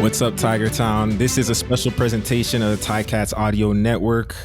What's up, Tiger Town? This is a special presentation of the Ticats Audio Network,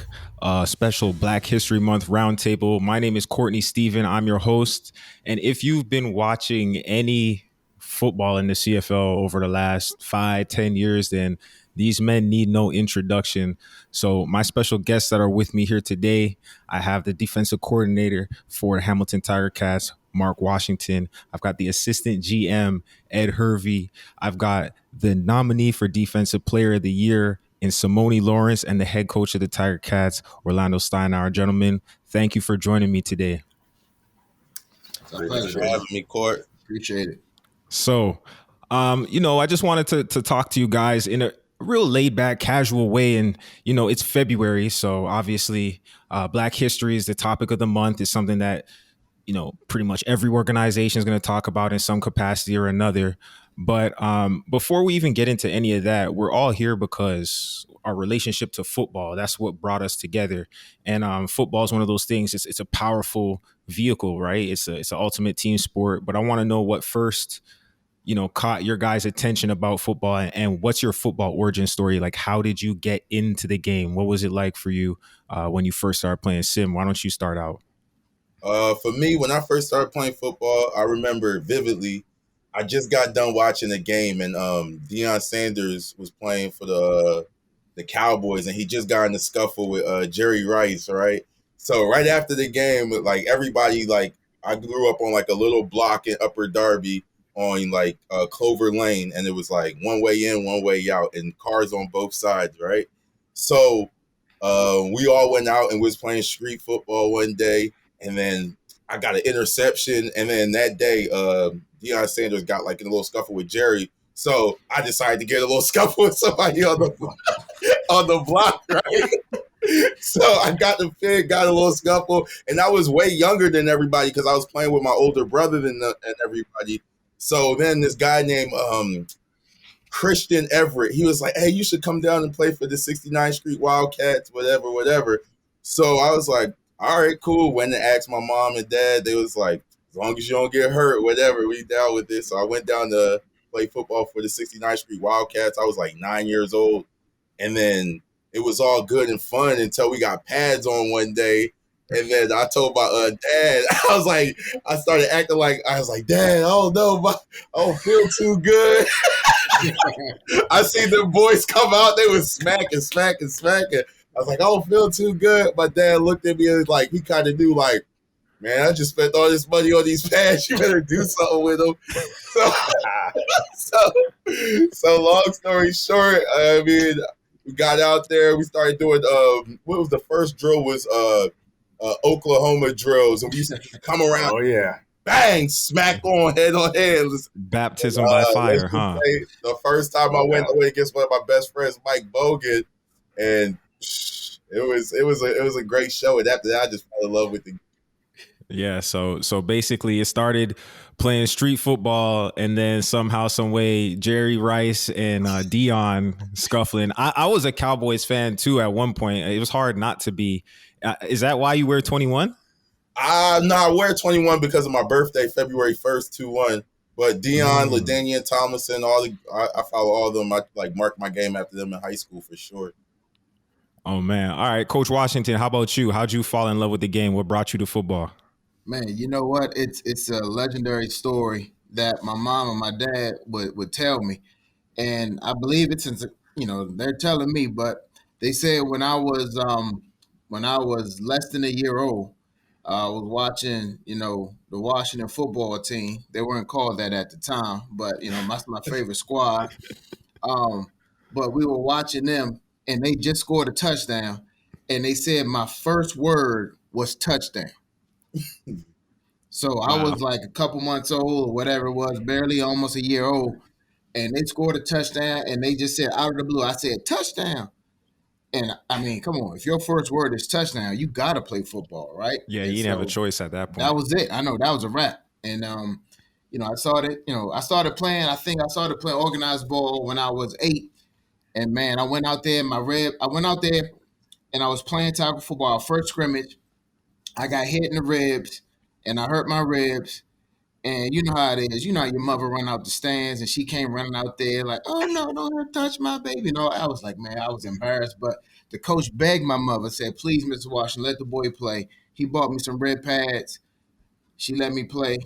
special Black History Month roundtable. My name is Courtney Stephen. I'm your host. And if you've been watching any football in the CFL over the last 5-10 years, then these men need no introduction. So my special guests that are with me here today, I have the defensive coordinator for the Hamilton Tiger Cats, Mark Washington. I've got the assistant GM, Ed Hervey. I've got the nominee for Defensive Player of the Year in Simoni Lawrence, and the head coach of the Tiger Cats, Orlondo Steinauer. Gentlemen, thank you for joining me today. It's a pleasure for having me, Court. Appreciate it. So, I just wanted to talk to you guys in a real laid back, casual way. And, it's February. So obviously, Black history is the topic of the month. It's something that, pretty much every organization is going to talk about in some capacity or another. But before we even get into any of that, we're all here because our relationship to football, that's what brought us together. And football is one of those things. It's a powerful vehicle, right? It's an ultimate team sport. But I want to know what first, caught your guys' attention about football, and what's your football origin story? Like, how did you get into the game? What was it like for you when you first started playing? Sim, why don't you start out? For me, when I first started playing football, I remember vividly, I just got done watching a game, and Deion Sanders was playing for the Cowboys, and he just got in a scuffle with Jerry Rice, right? So right after the game, like everybody, like I grew up on like a little block in Upper Darby on like Clover Lane, and it was like one way in, one way out, and cars on both sides, right? So we all went out and was playing street football one day, and then I got an interception, and then that day, Deion Sanders got like in a little scuffle with Jerry. So I decided to get a little scuffle with somebody on the block, right? So I got the fit, got a little scuffle, and I was way younger than everybody because I was playing with my older brother and everybody. So then this guy named Christian Everett, he was like, "Hey, you should come down and play for the 69th Street Wildcats, whatever." So I was like, all right, cool. Went and asked my mom and dad. They was like, as long as you don't get hurt, whatever, we down with this. So I went down to play football for the 69th Street Wildcats. I was like 9 years old. And then it was all good and fun until we got pads on one day. And then I told my dad, I started acting like, I was like, Dad, I don't know, I don't feel too good. I see the boys come out, they was smacking. I was like, I don't feel too good. My dad looked at me and like, he kind of knew, like, man, I just spent all this money on these pads. You better do something with them. So long story short, I mean, we got out there. We started doing, what was the first drill was Oklahoma drills. And we used to come around. Oh, yeah. Bang, smack on, head on head. Baptism by fire, huh? The first time I went away against one of my best friends, Mike Bogan, and it was a great show. And after that, I just fell in love with the. Yeah, so basically, it started playing street football, and then somehow, some way, Jerry Rice and Deion scuffling. I was a Cowboys fan too at one point. It was hard not to be. Is that why you wear 21? No, I wear 21 because of my birthday, February 1st, 2-1. But Deion, LaDainian Tomlinson, I follow all of them. I like marked my game after them in high school for sure. Oh man! All right, Coach Washington, how about you? How'd you fall in love with the game? What brought you to football? Man, you know what? It's a legendary story that my mom and my dad would tell me, and I believe it's they're telling me, but they said when I was less than a year old, I was watching the Washington football team. They weren't called that at the time, but that's my favorite squad. But we were watching them, and they just scored a touchdown, and they said my first word was touchdown. So I was like a couple months old or whatever it was, barely almost a year old, and they scored a touchdown, and they just said out of the blue, I said touchdown. And I mean, come on, if your first word is touchdown, you got to play football, right? Yeah, you didn't have a choice at that point. That was it. I know that was a wrap. And I started playing. I think I started playing organized ball when I was 8. And man, I went out there, and I was playing tackle football. First scrimmage, I got hit in the ribs, and I hurt my ribs. And you know how it is. You know how your mother run out the stands and she came running out there like, oh no, don't touch my baby. You know, I was like, man, I was embarrassed. But the coach begged my mother, said, please, Mr. Washington, let the boy play. He bought me some red pads. She let me play.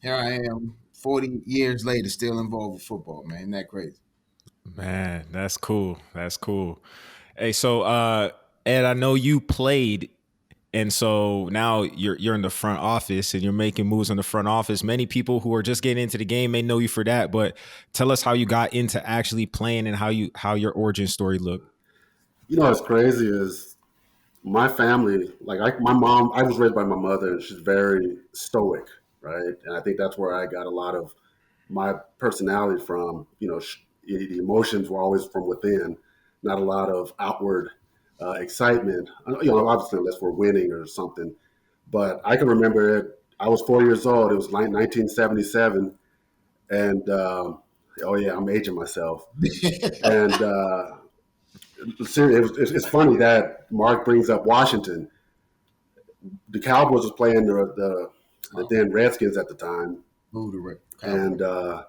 Here I am, 40 years later, still involved with football, man. Isn't that crazy? Man, that's cool. That's cool. Hey, so Ed, I know you played, and so now you're in the front office and you're making moves in the front office. Many people who are just getting into the game may know you for that, but tell us how you got into actually playing and how your origin story looked. You know what's crazy is my family, my mom, I was raised by my mother and she's very stoic, right? And I think that's where I got a lot of my personality from. The emotions were always from within, not a lot of outward excitement. Obviously, unless we're winning or something. But I can remember it. I was 4 years old. It was like 1977, and oh yeah, I'm aging myself. And it's funny that Mark brings up Washington. The Cowboys was playing the then Redskins at the time, and I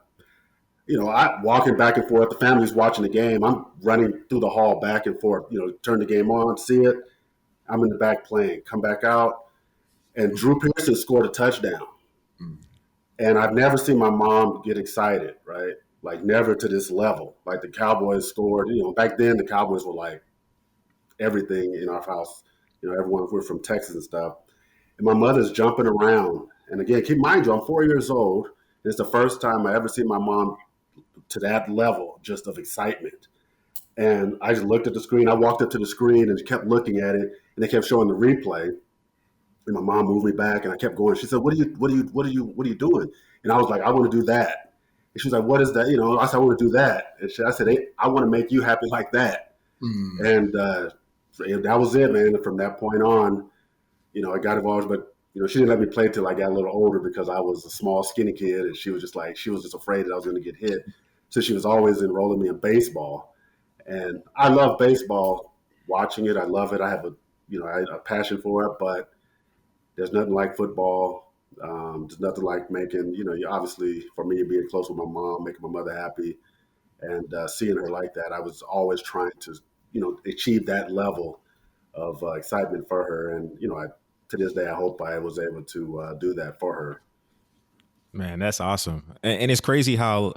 walking back and forth. The family's watching the game. I'm running through the hall back and forth. Turn the game on, see it. I'm in the back playing. Come back out, and Drew Pearson scored a touchdown. And I've never seen my mom get excited, right? Like never to this level. Like the Cowboys scored. Back then the Cowboys were like everything in our house. Everyone, we're from Texas and stuff. And my mother's jumping around. And again, keep in mind, I'm 4 years old. It's the first time I ever seen my mom to that level just of excitement. And I just looked at the screen. I walked up to the screen and kept looking at it, and they kept showing the replay. And my mom moved me back, and I kept going. She said, "What are you doing?" And I was like, "I want to do that." And she was like, "What is that?" I said, "I want to do that." And I said, "Hey, I want to make you happy like that." And that was it, man. And from that point on, I got involved. But she didn't let me play till I got a little older because I was a small, skinny kid, and she was just afraid that I was going to get hit. So she was always enrolling me in baseball, and I love baseball. Watching it, I love it. I have a passion for it, but there's nothing like football. There's nothing like making, obviously for me being close with my mom, making my mother happy, and seeing her like that. I was always trying to, achieve that level of excitement for her, and to this day, I hope I was able to do that for her. Man, that's awesome. And it's crazy how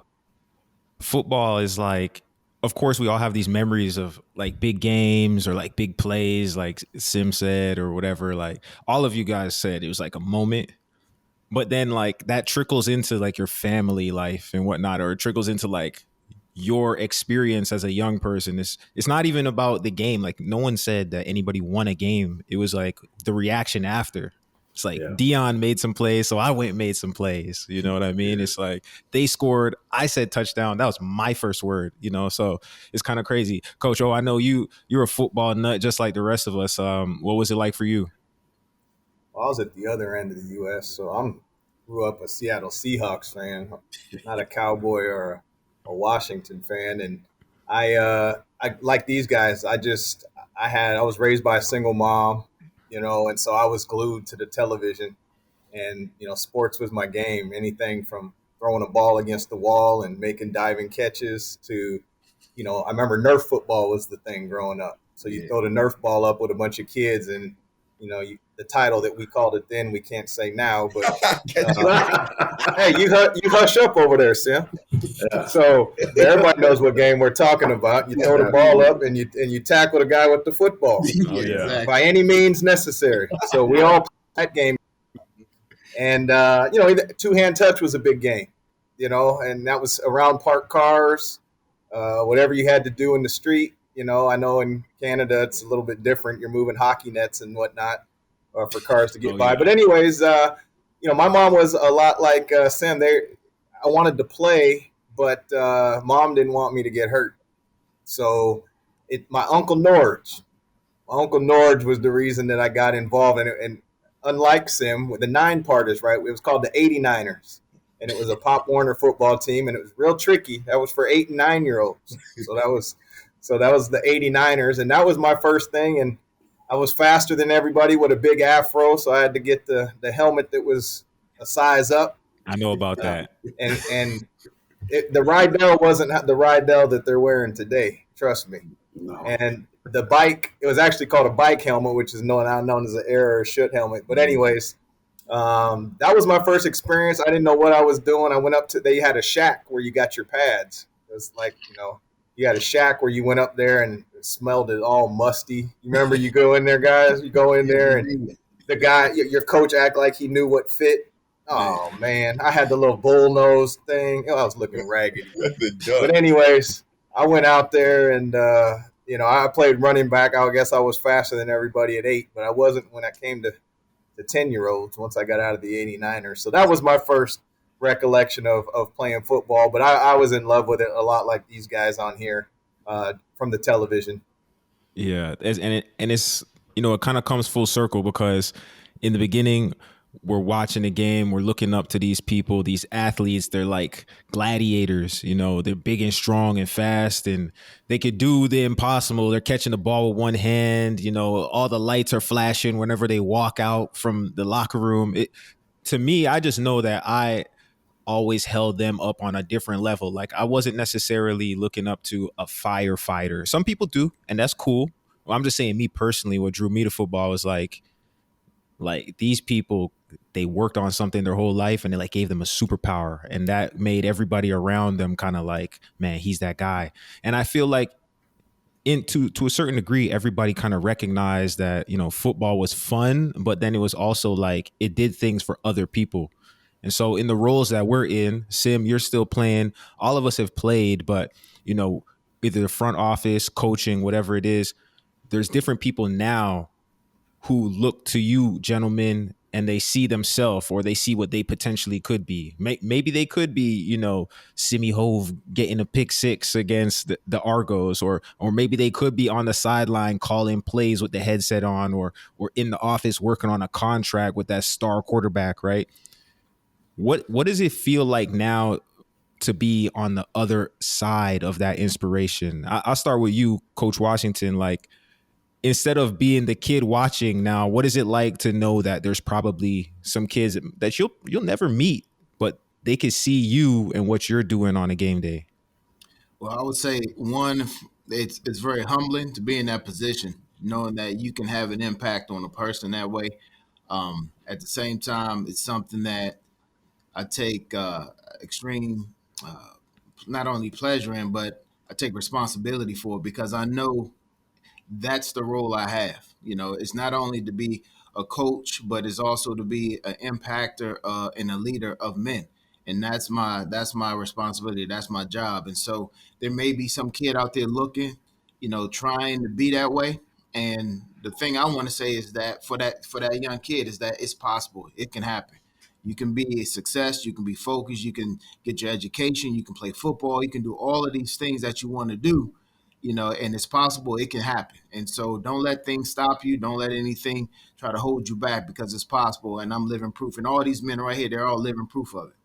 football is like, of course, we all have these memories of like big games or like big plays, like Sim said or whatever. Like all of you guys said, it was like a moment. But then like that trickles into like your family life and whatnot, or it trickles into like your experience as a young person. It's not even about the game. Like no one said that anybody won a game. It was like the reaction after. It's like Dion made some plays, so I went and made some plays. You know what I mean? It's like they scored. I said touchdown. That was my first word. So it's kind of crazy. Coach O, I know you're a football nut just like the rest of us. What was it like for you? Well, I was at the other end of the U.S., so grew up a Seattle Seahawks fan, not a Cowboy or a Washington fan. And I like these guys. I was raised by a single mom, and so I was glued to the television, and sports was my game. Anything from throwing a ball against the wall and making diving catches to, I remember Nerf football was the thing growing up. So you throw the Nerf ball up with a bunch of kids, and the title that we called it then we can't say now, but hey, you hush up over there, Sim. Yeah. So everybody knows what game we're talking about. You throw the ball up and you tackle the guy with the football. Oh, yeah. Exactly. By any means necessary. So we all played that game, and two-hand touch was a big game, and that was around parked cars, whatever you had to do in the street. I know in Canada it's a little bit different. You're moving hockey nets and whatnot for cars to get by. Yeah. But anyways, my mom was a lot like Sam. I wanted to play, but mom didn't want me to get hurt. So my Uncle Norge was the reason that I got involved. And unlike Sim, with the 9-parters, right, it was called the 89ers. And it was a Pop Warner football team, and it was real tricky. That was for 8 and 9-year-olds. So that was the 89ers, and that was my first thing. And I was faster than everybody with a big afro, so I had to get the helmet that was a size up. I know about that. And the Rydell wasn't the Rydell that they're wearing today. Trust me. No. And the bike, it was actually called a bike helmet, which is now known as an air or shoot helmet. But anyways, that was my first experience. I didn't know what I was doing. I went up to, they had a shack where you got your pads. It was like, you had a shack where you went up there and it smelled it all musty. You remember you go in there, guys? You go in there and the guy, your coach act like he knew what fit. Oh, man. I had the little bull nose thing. I was looking raggedy. But anyways, I went out there and, I played running back. I guess I was faster than everybody at 8, but I wasn't when I came to the 10-year-olds once I got out of the 89ers. So that was my first recollection of playing football. But I was in love with it a lot like these guys on here from the television. Yeah. It's it kind of comes full circle because in the beginning, we're watching the game, we're looking up to these people, these athletes, they're like gladiators, they're big and strong and fast and they could do the impossible. They're catching the ball with one hand, all the lights are flashing whenever they walk out from the locker room. To me, I just know that I always held them up on a different level. Like I wasn't necessarily looking up to a firefighter. Some people do, and that's cool. Well, I'm just saying me personally, what drew me to football was like these people, they worked on something their whole life and it like gave them a superpower, and that made everybody around them kind of like, man, he's that guy. And I feel like to a certain degree, everybody kind of recognized that, football was fun, but then it was also like it did things for other people. And so in the roles that we're in, Sim, you're still playing, all of us have played, but either the front office, coaching, whatever it is, there's different people now who look to you, gentlemen, and they see themselves or they see what they potentially could be. Maybe they could be, Simi Hove getting a pick six against the Argos, or maybe they could be on the sideline calling plays with the headset on, or in the office working on a contract with that star quarterback, right? What does it feel like now to be on the other side of that inspiration? I'll start with you, Coach Washington. Like, instead of being the kid watching now, what is it like to know that there's probably some kids that you'll never meet, but they can see you and what you're doing on a game day? Well, I would say one, it's very humbling to be in that position, knowing that you can have an impact on a person that way. At the same time, it's something that I take extreme, not only pleasure in, but I take responsibility for, because I know that's the role I have. It's not only to be a coach, but it's also to be an impactor and a leader of men. And that's my responsibility. That's my job. And so there may be some kid out there looking, trying to be that way. And the thing I want to say is that for that young kid is that it's possible. It can happen. You can be a success. You can be focused. You can get your education. You can play football. You can do all of these things that you want to do, and it's possible it can happen. And so don't let things stop you. Don't let anything try to hold you back, because it's possible. And I'm living proof. And all these men right here, they're all living proof of it.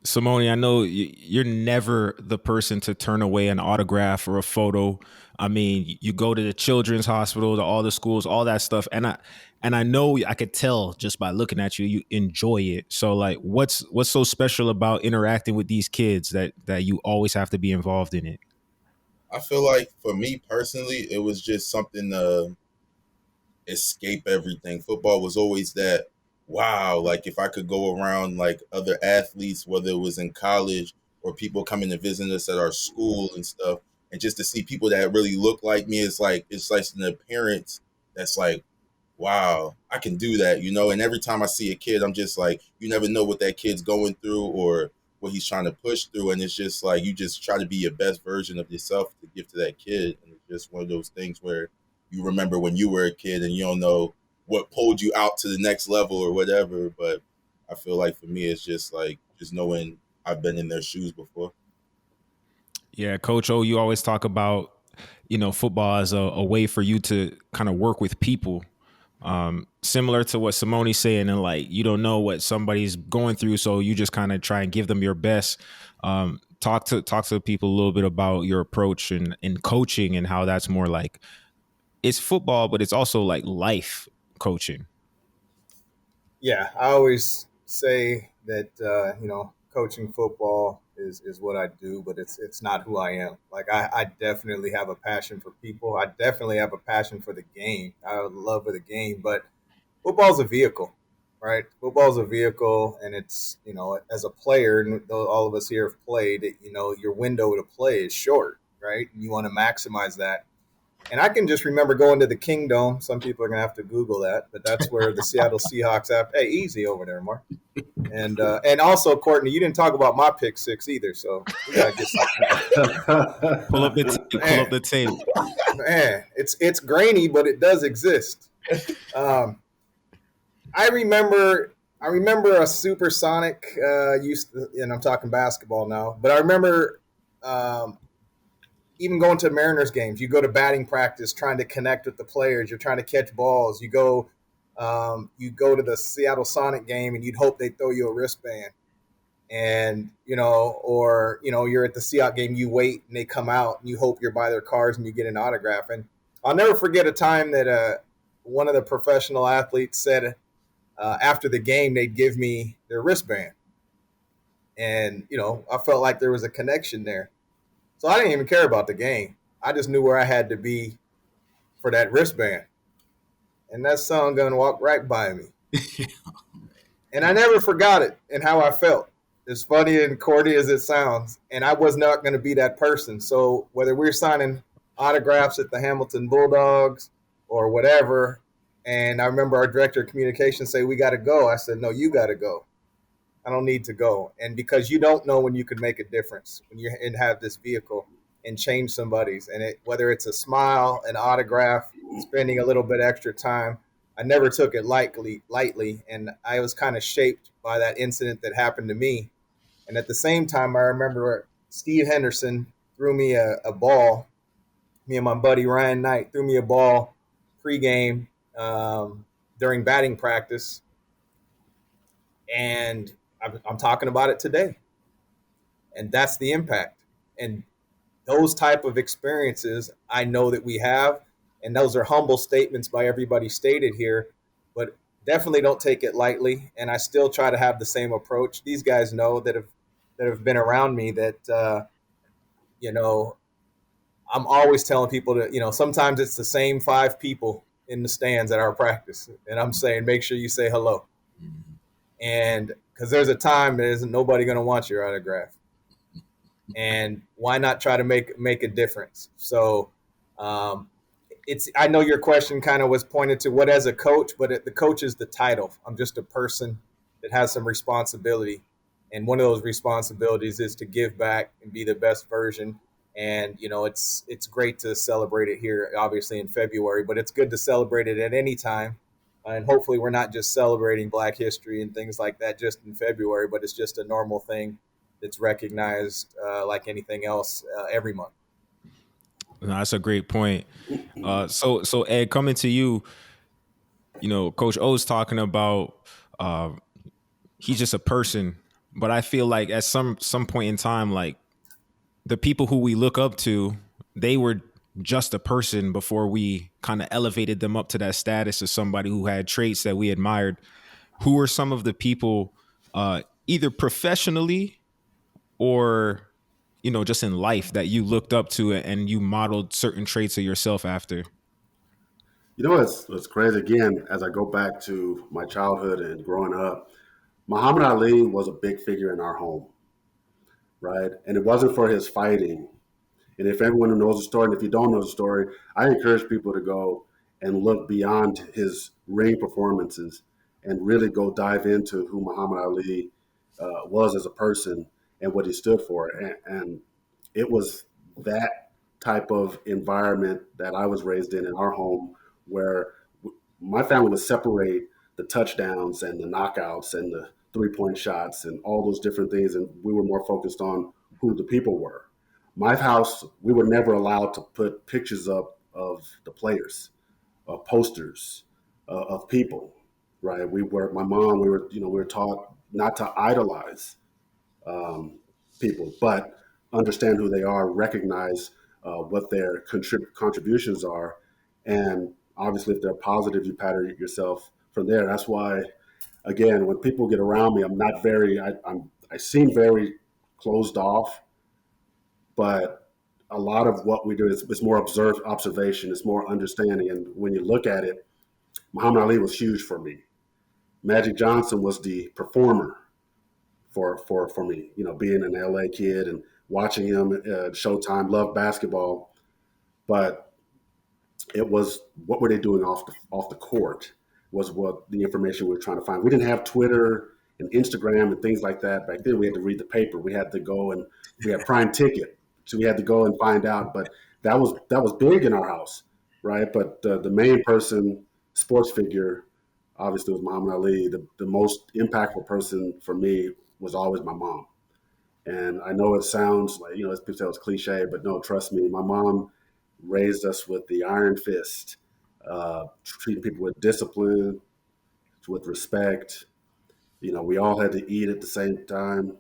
Simoni, I know you're never the person to turn away an autograph or a photo. I mean, you go to the children's hospital, to all the schools, all that stuff. And I know I could tell just by looking at you, you enjoy it. So like, what's so special about interacting with these kids that you always have to be involved in it? I feel like for me personally, it was just something to escape everything. Football was always that, wow, like if I could go around like other athletes, whether it was in college or people coming to visit us at our school and stuff, and just to see people that really look like me, it's like an appearance that's like, wow, I can do that, And every time I see a kid, I'm just like, you never know what that kid's going through or what he's trying to push through. And it's just like, you just try to be your best version of yourself to give to that kid. And it's just one of those things where you remember when you were a kid and you don't know what pulled you out to the next level or whatever. But I feel like for me, it's just like, just knowing I've been in their shoes before. Yeah, Coach O, you always talk about, football as a way for you to kind of work with people. Similar to what Simoni's saying, and like, you don't know what somebody's going through, so you just kind of try and give them your best. Talk to people a little bit about your approach in coaching and how that's more like, it's football, but it's also like life coaching. Yeah, I always say that coaching football is what I do, but it's not who I am. Like I definitely have a passion for people. I definitely have a passion for the game. I have a love for the game, but football's a vehicle, right? Football's a vehicle, and it's as a player, and all of us here have played. Your window to play is short, right? And you want to maximize that. And I can just remember going to the Kingdome. Some people are gonna have to Google that, but that's where the Seattle Seahawks have. Hey, easy over there, Mark. And also, Courtney, you didn't talk about my pick six either, so we gotta get something. Pull up the tape. Pull up the tape. Man, it's grainy, but it does exist. I remember a supersonic and I'm talking basketball now, but I remember even going to Mariners games. You go to batting practice, trying to connect with the players. You're trying to catch balls. You go to the Seattle Sonic game, and you'd hope they throw you a wristband. And or you're at the Seahawks game, you wait and they come out, and you hope you're by their cars and you get an autograph. And I'll never forget a time that one of the professional athletes said after the game they'd give me their wristband, and I felt like there was a connection there. So I didn't even care about the game. I just knew where I had to be for that wristband. And that son gun walked right by me. And I never forgot it and how I felt. As funny and corny as it sounds. And I was not going to be that person. So whether we're signing autographs at the Hamilton Bulldogs or whatever, and I remember our director of communications say, "We got to go." I said, "No, you got to go. I don't need to go." And because you don't know when you could make a difference when you have this vehicle and change somebody's, and whether it's a smile, an autograph, spending a little bit extra time, I never took it lightly, and I was kind of shaped by that incident that happened to me. And at the same time, I remember Steve Henderson threw me a ball. Me and my buddy Ryan Knight threw me a ball pregame during batting practice, and I'm talking about it today. And that's the impact. And those type of experiences I know that we have, and those are humble statements by everybody stated here, but definitely don't take it lightly. And I still try to have the same approach. These guys know that have been around me that I'm always telling people to, sometimes it's the same 5 people in the stands at our practice, and I'm saying make sure you say hello. And because there's a time there isn't nobody going to want your autograph, and why not try to make a difference? So I know your question kind of was pointed to what as a coach, but the coach is the title. I'm just a person that has some responsibility, and one of those responsibilities is to give back and be the best version. And it's great to celebrate it here, obviously in February, but it's good to celebrate it at any time. And hopefully we're not just celebrating Black history and things like that just in February, but it's just a normal thing that's recognized like anything else every month. No, that's a great point. So Ed, coming to you, Coach O's talking about he's just a person, but I feel like at some point in time, like the people who we look up to, they were just a person before we kind of elevated them up to that status of somebody who had traits that we admired. Who were some of the people, either professionally or just in life, that you looked up to and you modeled certain traits of yourself after? What's crazy, again, as I go back to my childhood and growing up, Muhammad Ali was a big figure in our home, right? And it wasn't for his fighting. And if everyone knows the story, and if you don't know the story, I encourage people to go and look beyond his ring performances and really go dive into who Muhammad Ali was as a person and what he stood for. And it was that type of environment that I was raised in our home, where my family would separate the touchdowns and the knockouts and the three-point shots and all those different things. And we were more focused on who the people were. My house, we were never allowed to put pictures up of the players, posters of people, right? My mom, we were taught not to idolize people, but understand who they are, recognize what their contributions are. And obviously, if they're positive, you pattern yourself from there. That's why again, when people get around me, I'm not very, I seem very closed off, but a lot of what we do is more observation, it's more understanding. And when you look at it, Muhammad Ali was huge for me. Magic Johnson was the performer for me, being an LA kid and watching him at Showtime, loved basketball, but it was what were they doing off the court was what the information we were trying to find. We didn't have Twitter and Instagram and things like that back then. We had to read the paper. We had to go and we had Prime Ticket, so we had to go and find out. But that was big in our house, right? But the main person, sports figure, obviously was Muhammad Ali. The most impactful person for me was always my mom. And I know it sounds like, people say it's cliche, but no, trust me, my mom raised us with the iron fist, treating people with discipline, with respect. We all had to eat at the same time,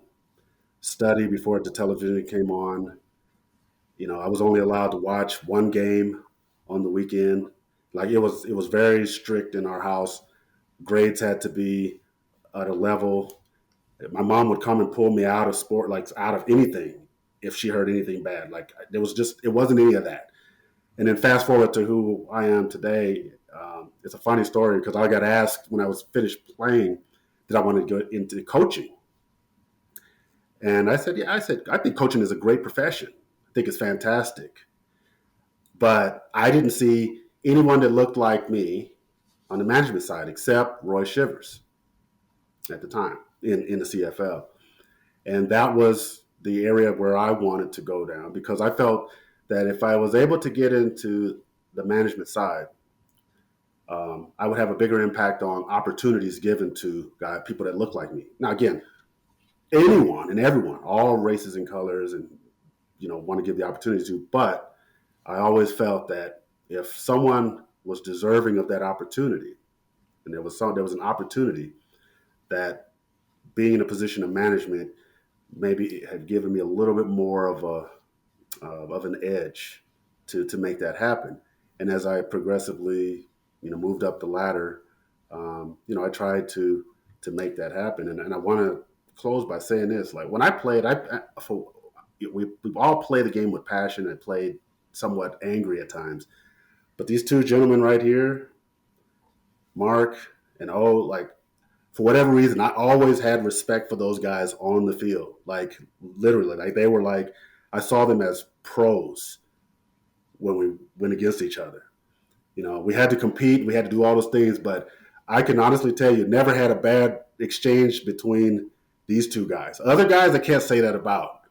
study before the television came on. I was only allowed to watch one game on the weekend. Like it was very strict in our house. Grades had to be at a level. My mom would come and pull me out of sport, like out of anything, if she heard anything bad. Like it wasn't any of that. And then fast forward to who I am today. It's a funny story because I got asked when I was finished playing, did I want to go into coaching? And I said, yeah, I think coaching is a great profession. I think it's fantastic. But I didn't see anyone that looked like me on the management side except Roy Shivers at the time in the CFL. And that was the area where I wanted to go down because I felt that if I was able to get into the management side, I would have a bigger impact on opportunities given to people that look like me. Now, again, anyone and everyone, all races and colors, and want to give the opportunity to. But I always felt that if someone was deserving of that opportunity, and there was an opportunity that being in a position of management maybe had given me a little bit more of an edge to make that happen. And as I progressively, moved up the ladder, I tried to make that happen. And I want to close by saying this: like when I played, we all played the game with passion and played somewhat angry at times. But these two gentlemen right here, Mark and like for whatever reason, I always had respect for those guys on the field. Like literally, like they were like, I saw them as pros when we went against each other. We had to compete, we had to do all those things, but I can honestly tell you, never had a bad exchange between these two guys. Other guys, I can't say that about.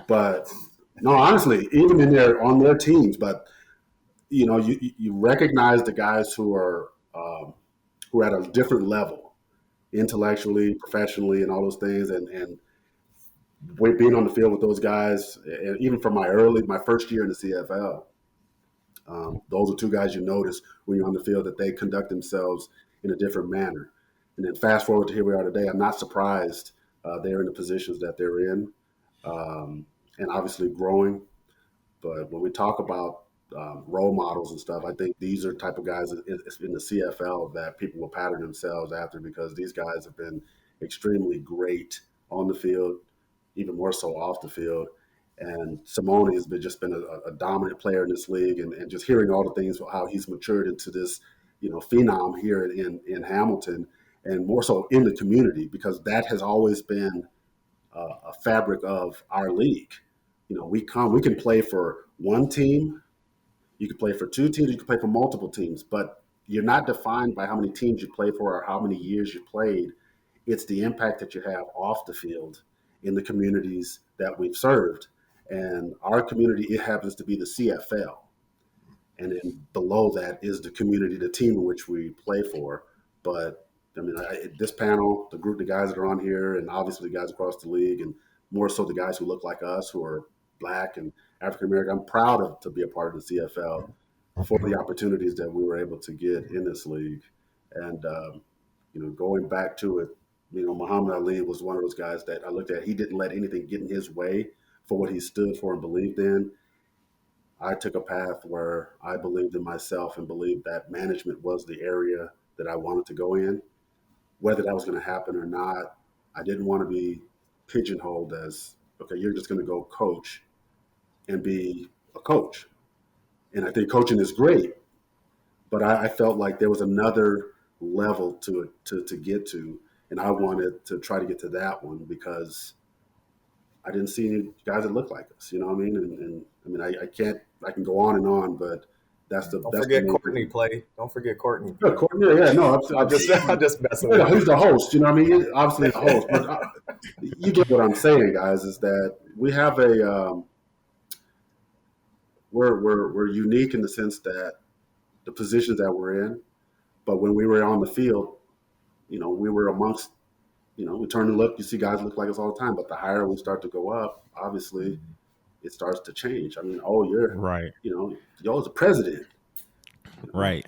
But no, honestly, even on their teams, but you recognize the guys who are at a different level, intellectually, professionally, and all those things, and being on the field with those guys, and even from my first year in the CFL, those are two guys you notice when you're on the field that they conduct themselves in a different manner. And then fast forward to here we are today. I'm not surprised they're in the positions that they're in, and obviously growing. But when we talk about role models and stuff, I think these are type of guys in the CFL that people will pattern themselves after because these guys have been extremely great on the field, even more so off the field. And Simoni has just been a dominant player in this league, and just hearing all the things how he's matured into this, phenom here in Hamilton, and more so in the community because that has always been a fabric of our league. We can play for one team, you can play for two teams, you can play for multiple teams, but you're not defined by how many teams you play for or how many years you played. It's the impact that you have off the field in the communities that we've served. And our community, it happens to be the CFL. And then below that is the community, the team in which we play for. But I mean, this panel, the group of guys that are on here, and obviously the guys across the league, and more so the guys who look like us, who are Black and African American, I'm proud to be a part of the CFL for the opportunities that we were able to get in this league. And, going back to it, Muhammad Ali was one of those guys that I looked at. He didn't let anything get in his way for what he stood for and believed in. I took a path where I believed in myself and believed that management was the area that I wanted to go in. whether that was going to happen or not. I didn't want to be pigeonholed as, okay, you're just going to go coach and be a coach. And I think coaching is great, but I felt like there was another level to it to get to. And I wanted to try to get to that one because I didn't see any guys that looked like us, you know what I mean? And I mean, I can go on and on, but Don't forget Courtney play. Don't forget Courtney. Yeah, Courtney, yeah, no, I'm just messing with he's the host, you know what I mean? Obviously the host, but you get what I'm saying, guys, is that we have we're unique in the sense that the positions that we're in, but when we were on the field, you know, we were amongst, you know, we turn and look, you see guys look like us all the time, but the higher we start to go up, obviously it starts to change. I mean, you're Right. You know, y'all's the president. You know? Right.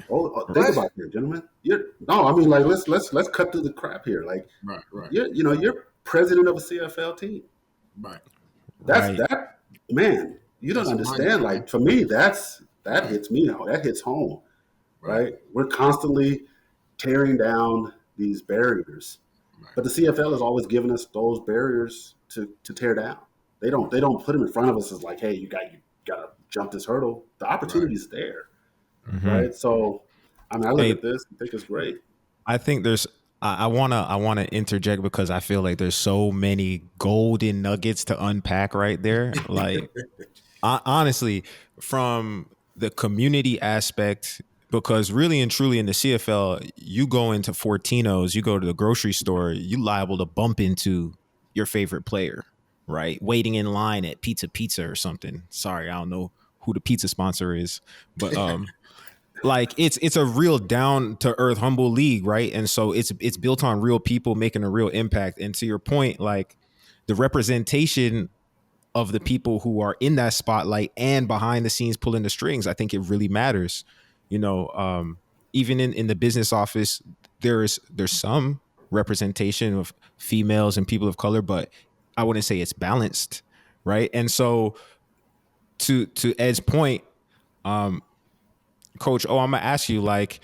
Think about it, gentlemen. I mean, like let's cut through the crap here. Like, right. You're president of a CFL team. Right. That man. You don't understand. Like for me, that hits me now. That hits home. Right. We're constantly tearing down these barriers, but the CFL has always given us those barriers to tear down. They don't put them in front of us as like, hey, you got to jump this hurdle. The opportunity's there. Mm-hmm. Right. So, I mean, I look at this and think it's great. I think there's, I wanna interject because I feel like there's so many golden nuggets to unpack right there. Like, honestly, from the community aspect, because really and truly in the CFL, you go into Fortino's, you go to the grocery store, you liable to bump into your favorite player, right? Waiting in line at Pizza or something. Sorry, I don't know who the pizza sponsor is, but like it's a real down to earth, humble league, right? And so it's built on real people making a real impact. And to your point, like the representation of the people who are in that spotlight and behind the scenes pulling the strings, I think it really matters. You know, even in the business office, there's some representation of females and people of color, but I wouldn't say it's balanced, right? And so to Ed's point, Coach, I'm gonna ask you, like,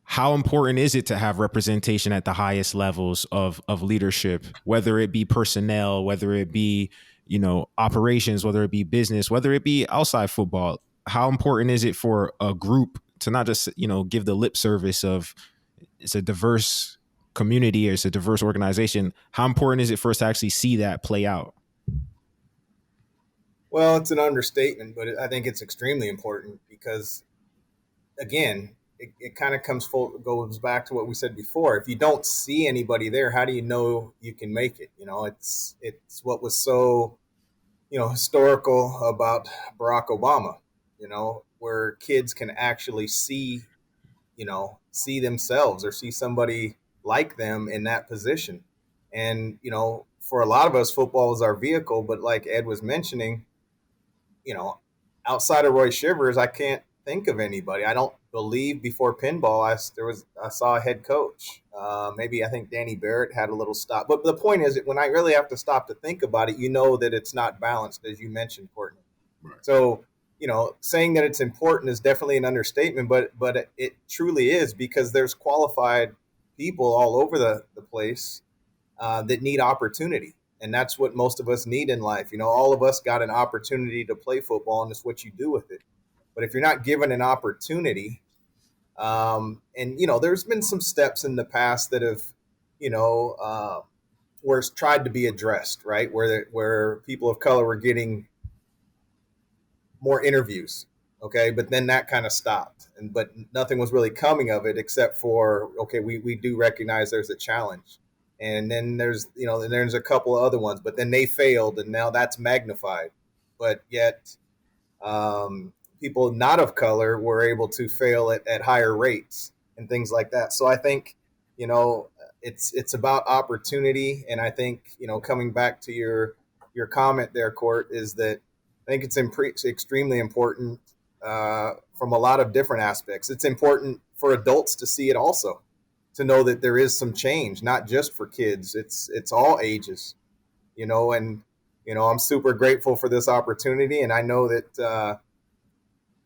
how important is it to have representation at the highest levels of leadership, whether it be personnel, whether it be, you know, operations, whether it be business, whether it be outside football? How important is it for a group to not just, you know, give the lip service of it's a diverse community or it's a diverse organization? How important is it for us to actually see that play out? Well, it's an understatement, but I think it's extremely important because, again, it kind of goes back to what we said before. If you don't see anybody there, how do you know you can make it? You know, it's what was so, you know, historical about Barack Obama, you know, where kids can actually see themselves or see somebody like them in that position. And, you know, for a lot of us, football is our vehicle. But like Ed was mentioning, you know, outside of Roy Shivers, I can't think of anybody. I don't believe before pinball, I saw a head coach. Maybe I think Danny Barrett had a little stop. But the point is that when I really have to stop to think about it, you know that it's not balanced, as you mentioned, Courtney. Right. So, you know, saying that it's important is definitely an understatement, but it truly is, because there's qualified people all over the place that need opportunity. And that's what most of us need in life. You know, all of us got an opportunity to play football, and it's what you do with it. But if you're not given an opportunity, and, you know, there's been some steps in the past that have, you know, where it's tried to be addressed, right? Where people of color were getting more interviews. Okay. But then that kind of stopped, but nothing was really coming of it except for, okay, we do recognize there's a challenge. And then there's a couple of other ones, but then they failed, and now that's magnified. But yet, people not of color were able to fail at higher rates and things like that. So I think, you know, it's about opportunity. And I think, you know, coming back to your comment there, Court, is that I think it's extremely important from a lot of different aspects. It's important for adults to see it also, to know that there is some change, not just for kids. It's all ages, you know, and, you know, I'm super grateful for this opportunity. And I know that,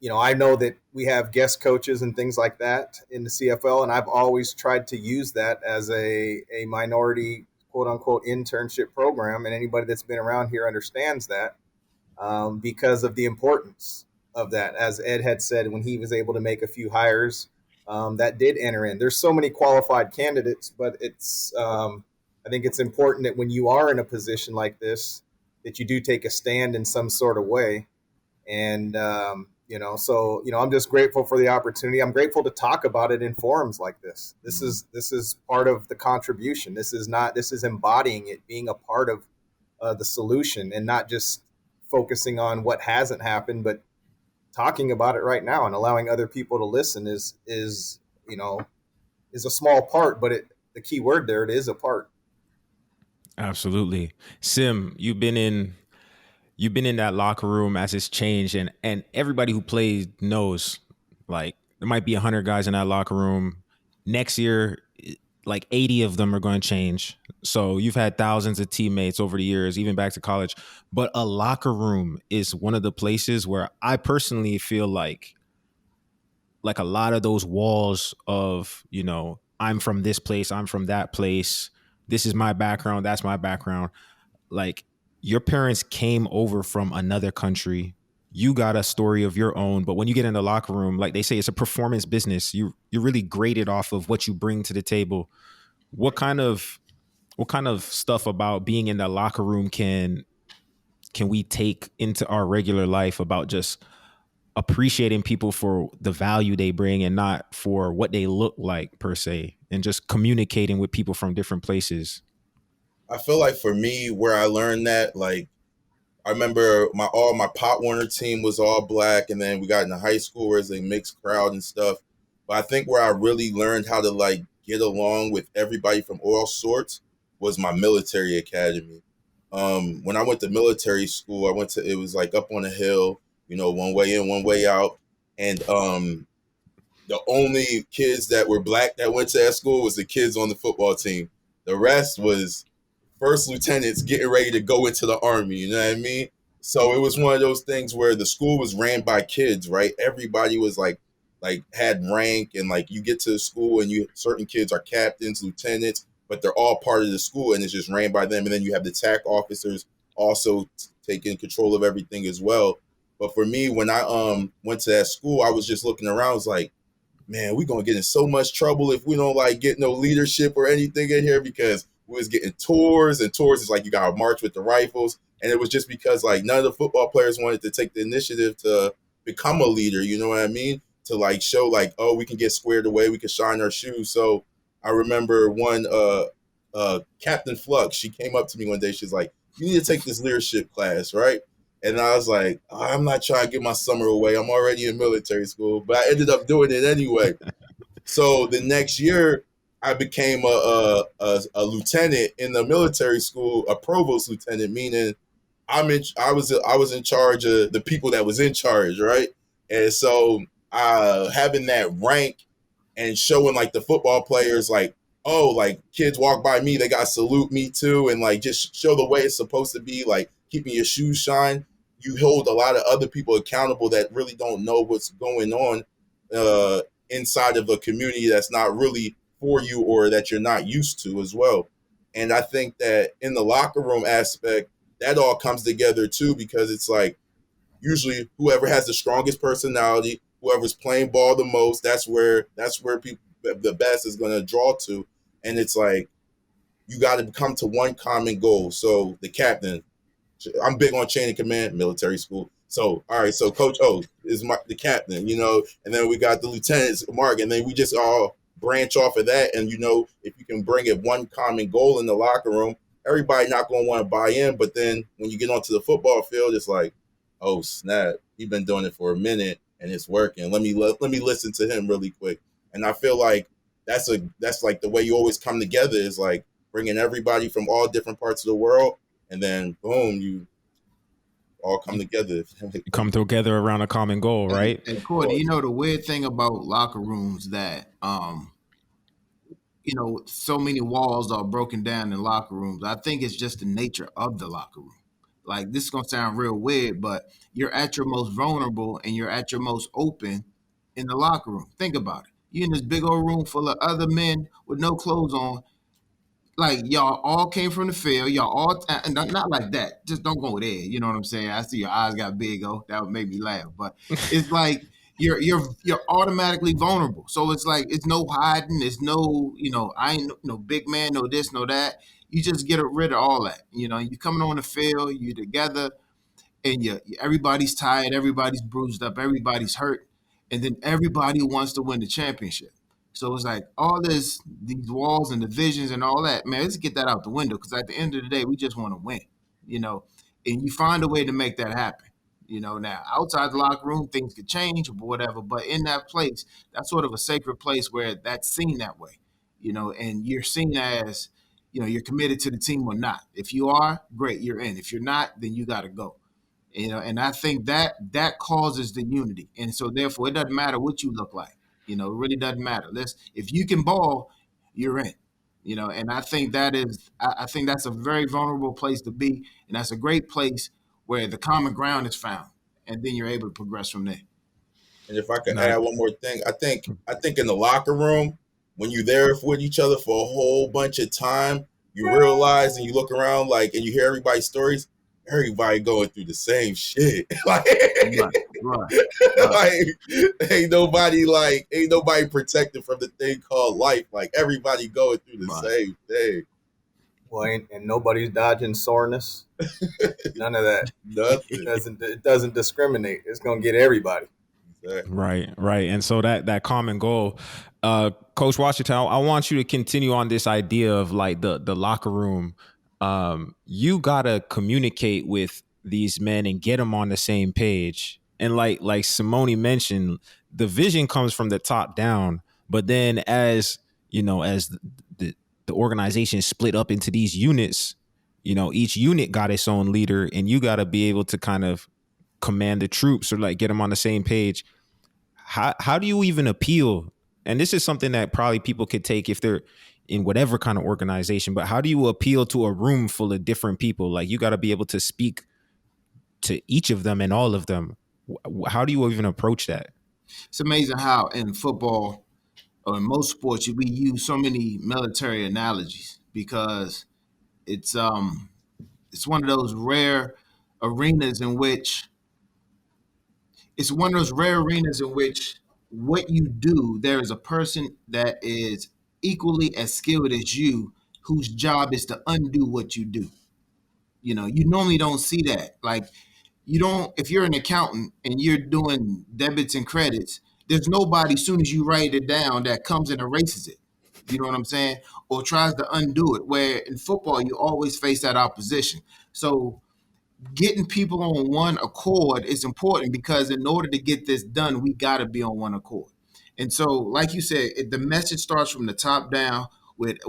I know that we have guest coaches and things like that in the CFL, and I've always tried to use that as a minority, quote unquote, internship program. And anybody that's been around here understands that, because of the importance of that. As Ed had said, when he was able to make a few hires, that did enter in. There's so many qualified candidates, but I think it's important that when you are in a position like this, that you do take a stand in some sort of way. And I'm just grateful for the opportunity. I'm grateful to talk about it in forums like this. This is part of the contribution. This is embodying it, being a part of the solution, and not just focusing on what hasn't happened, but talking about it right now and allowing other people to listen is a small part, but the key word there, it is a part. Absolutely. Sim, you've been in that locker room as it's changed, and everybody who plays knows, like, there might be 100 guys in that locker room. Next year, like 80 of them are going to change. So you've had thousands of teammates over the years, even back to college. But a locker room is one of the places where I personally feel like a lot of those walls of, I'm from this place, I'm from that place, this is my background, that's my background. Like, your parents came over from another country. You got a story of your own, but when you get in the locker room, like they say, it's a performance business. You're really graded off of what you bring to the table. What kind of stuff about being in the locker room can we take into our regular life about just appreciating people for the value they bring and not for what they look like per se, and just communicating with people from different places? I feel like for me, where I learned that, like, I remember my Pop Warner team was all black, and then we got into high school where it's a mixed crowd and stuff. But I think where I really learned how to like get along with everybody from all sorts was my military academy. When I went to military school, it was like up on a hill, one way in, one way out, and the only kids that were black that went to that school was the kids on the football team. The rest was first lieutenants getting ready to go into the army. You know what I mean? So it was one of those things where the school was ran by kids, right? Everybody was like had rank, and like you get to the school and certain kids are captains, lieutenants, but they're all part of the school and it's just ran by them. And then you have the TAC officers also taking control of everything as well. But for me, when I went to that school, I was just looking around. I was like, man, we're gonna get in so much trouble if we don't like get no leadership or anything in here, because we was getting tours, and tours is like you gotta march with the rifles. And it was just because like none of the football players wanted to take the initiative to become a leader, you know what I mean? To like show like, oh, we can get squared away, we can shine our shoes. So I remember one Captain Flux, she came up to me one day, she's like, you need to take this leadership class, right? And I was like, I'm not trying to get my summer away. I'm already in military school, but I ended up doing it anyway. So the next year, I became a lieutenant in the military school, a provost lieutenant, meaning I was in charge of the people that was in charge, right? And so having that rank and showing like the football players like, oh, like kids walk by me, they got to salute me too, and like just show the way it's supposed to be, like keeping your shoes shine. You hold a lot of other people accountable that really don't know what's going on inside of a community that's not really for you or that you're not used to as well. And I think that in the locker room aspect, that all comes together too, because it's like usually whoever has the strongest personality, whoever's playing ball the most, that's where people the best is going to draw to. And it's like you got to come to one common goal. So the captain, I'm big on chain of command, military school. So, all right, so Coach O is the captain, and then we got the lieutenants, Mark, and then we just all branch off of that. And, if you can bring it one common goal in the locker room, everybody not going to want to buy in. But then when you get onto the football field, it's like, oh, snap, he's been doing it for a minute and it's working. Let me listen to him really quick. And I feel like that's like the way you always come together is like bringing everybody from all different parts of the world. And then, boom, you all come together. Come together around a common goal, right? And Courtney, the weird thing about locker rooms that, so many walls are broken down in locker rooms. I think it's just the nature of the locker room. Like, this is gonna sound real weird, but you're at your most vulnerable and you're at your most open in the locker room. Think about it. You're in this big old room full of other men with no clothes on. Like, y'all all came from the field. Y'all all not like that. Just don't go there. You know what I'm saying? I see your eyes got big. Oh, that would make me laugh. But it's like you're automatically vulnerable. So it's like it's no hiding. It's no, I ain't no big man, no this, no that. You just get rid of all that. You coming on the field, you together, and everybody's tired, everybody's bruised up, everybody's hurt, and then everybody wants to win the championship. So it's like all these walls and divisions and all that, man, let's get that out the window, because at the end of the day, we just want to win, and you find a way to make that happen. Now outside the locker room, things could change or whatever, but in that place, that's sort of a sacred place where that's seen that way, and you're seen as, you're committed to the team or not. If you are, great, you're in. If you're not, then you got to go. And I think that causes the unity, and so therefore it doesn't matter what you look like. It really doesn't matter. If you can ball, you're in. And I think I think that's a very vulnerable place to be, and that's a great place where the common ground is found, and then you're able to progress from there. And if I could add one more thing, I think in the locker room, when you're there with each other for a whole bunch of time, you realize and you look around and you hear everybody's stories. Everybody going through the same shit. Ain't nobody protected from the thing called life. Like, everybody going through the same thing. Well, and nobody's dodging soreness. None of that. Nothing. It doesn't discriminate. It's gonna get everybody. Exactly. Right. And so that common goal, Coach Washington, I want you to continue on this idea of like the locker room. You gotta communicate with these men and get them on the same page. And like Simoni mentioned, the vision comes from the top down. But then as the organization is split up into these units, each unit got its own leader, and you got to be able to kind of command the troops or like get them on the same page. How do you even appeal? And this is something that probably people could take if they're in whatever kind of organization, but how do you appeal to a room full of different people? Like, you got to be able to speak to each of them and all of them. How do you even approach that? It's amazing how in football or in most sports we use so many military analogies, because it's one of those rare arenas in which what you do, there is a person that is equally as skilled as you, whose job is to undo what you do. You normally don't see that. Like, if you're an accountant and you're doing debits and credits, there's nobody, as soon as you write it down, that comes and erases it. You know what I'm saying? Or tries to undo it. Where in football, you always face that opposition. So getting people on one accord is important, because in order to get this done, we got to be on one accord. And so, like you said, the message starts from the top down with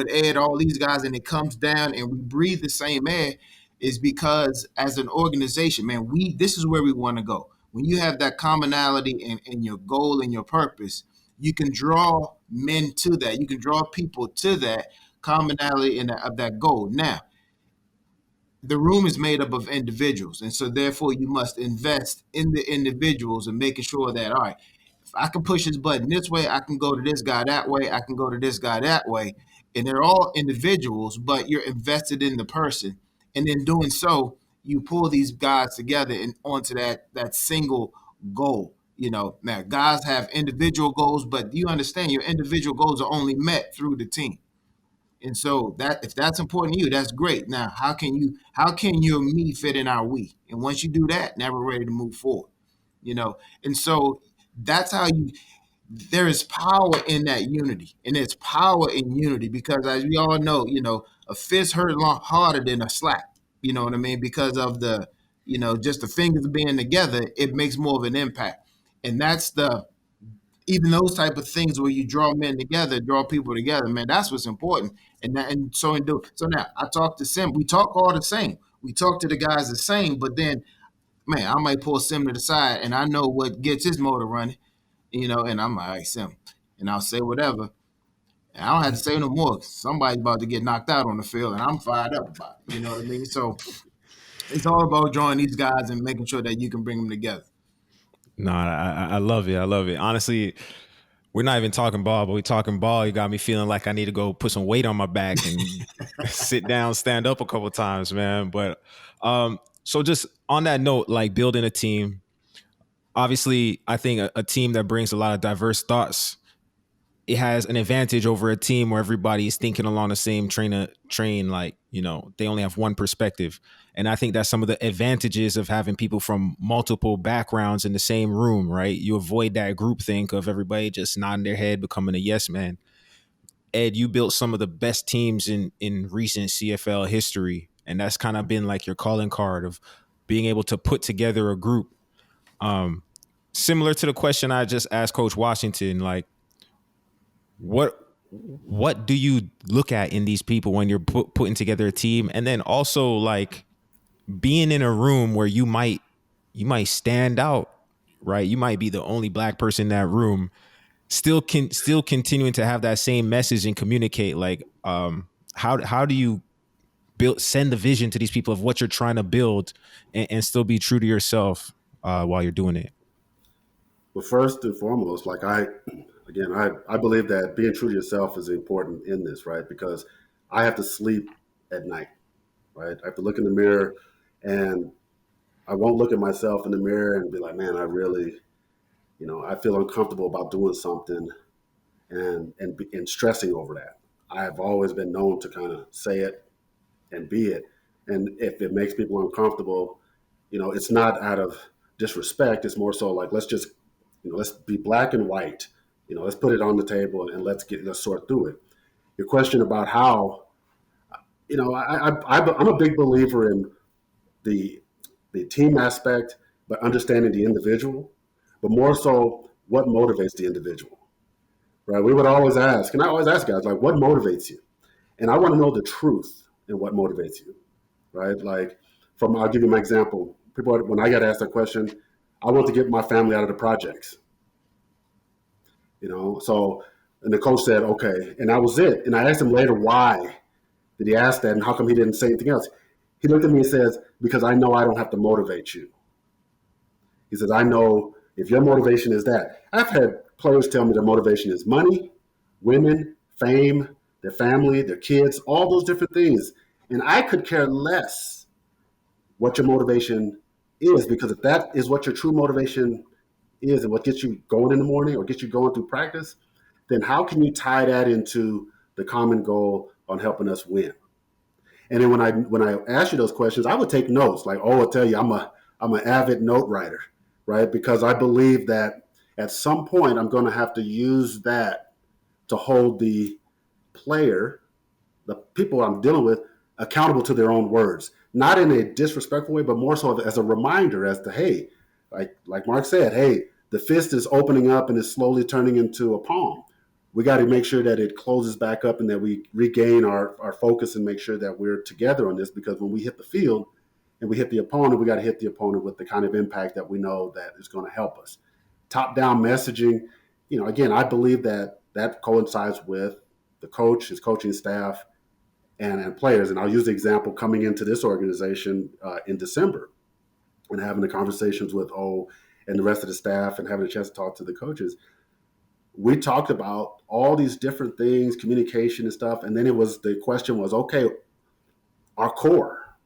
Ed, all these guys, and it comes down, and we breathe the same air. Is because as an organization, man, this is where we want to go. When you have that commonality in your goal and your purpose, you can draw men to that. You can draw people to that commonality and of that goal. Now, the room is made up of individuals, and so therefore you must invest in the individuals and making sure that, all right, if I can push this button this way, I can go to this guy that way, I can go to this guy that way, and they're all individuals, but you're invested in the person, and in doing so, you pull these guys together and onto that single goal. Now guys have individual goals, but you understand your individual goals are only met through the team. And so that if that's important to you, that's great. Now, how can you and me fit in our we? And once you do that, now we're ready to move forward. And so that's how there is power in that unity. And there's power in unity, because as we all know, a fist hurt a lot harder than a slap. You know what I mean? Because of the, just the fingers being together, it makes more of an impact. And that's even those type of things where you draw men together, draw people together, man, that's what's important. So now I talk to Sim. We talk all the same. We talk to the guys the same, but then, man, I might pull Sim to the side, and I know what gets his motor running, and I'm like, all right, Sim, and I'll say whatever. And I don't have to say no more. Somebody's about to get knocked out on the field, and I'm fired up about it. You know what I mean? So It's all about drawing these guys and making sure that you can bring them together. No, I love it. I love it. Honestly, we're not even talking ball, but we talking ball. You got me feeling like I need to go put some weight on my back and sit down, stand up a couple times, man. But so just on that note, like building a team, obviously, I think a team that brings a lot of diverse thoughts, it has an advantage over a team where everybody is thinking along the same train, like, they only have one perspective. And I think that's some of the advantages of having people from multiple backgrounds in the same room, right? You avoid that groupthink of everybody just nodding their head, becoming a yes man. Ed, you built some of the best teams in recent CFL history, and that's kind of been like your calling card of being able to put together a group. Um, Similar to the question I just asked Coach Washington, like, what do you look at in these people when you're putting together a team, and then also like being in a room where you might stand out, right? You might be the only black person in that room, still continuing to have that same message and communicate. Like, how do you send the vision to these people of what you're trying to build, and still be true to yourself while you're doing it? Well, first and foremost, like I believe that being true to yourself is important in this, right? Because I have to sleep at night, right? I have to look in the mirror, and I won't look at myself in the mirror and be like, man, I really, I feel uncomfortable about doing something and stressing over that. I have always been known to kind of say it and be it. And if it makes people uncomfortable, it's not out of disrespect. It's more so like, let's be black and white. Let's put it on the table and let's sort through it. Your question about how, I'm a big believer in the team aspect, but understanding the individual, but more so what motivates the individual, right? We would always ask, and I always ask guys, like, what motivates you? And I want to know the truth in what motivates you, right? Like, I'll give you my example. People, when I got asked that question, I want to get my family out of the projects, So, and the coach said, okay, and that was it. And I asked him later, why did he ask that, and how come he didn't say anything else? He looked at me and says, because I know I don't have to motivate you. He says, I know if your motivation is that. I've had players tell me their motivation is money, women, fame, their family, their kids, all those different things. And I could care less what your motivation is, because if that is what your true motivation is and what gets you going in the morning or gets you going through practice, then how can you tie that into the common goal on helping us win? And then when I ask you those questions, I would take notes. Like, I'll tell you, I'm an avid note writer, right? Because I believe that at some point I'm going to have to use that to hold the player, the people I'm dealing with, accountable to their own words, not in a disrespectful way, but more so as a reminder as to, hey, like Mark said, hey, the fist is opening up and is slowly turning into a palm. We got to make sure that it closes back up and that we regain our focus and make sure that we're together on this, because when we hit the field and we hit the opponent, we got to hit the opponent with the kind of impact that we know that is going to help us. Top-down messaging, again, I believe that coincides with the coach, his coaching staff, and players. And I'll use the example coming into this organization in December and having the conversations with O and the rest of the staff and having a chance to talk to the coaches. We talked about all these different things, communication and stuff. And then the question was, okay, our core.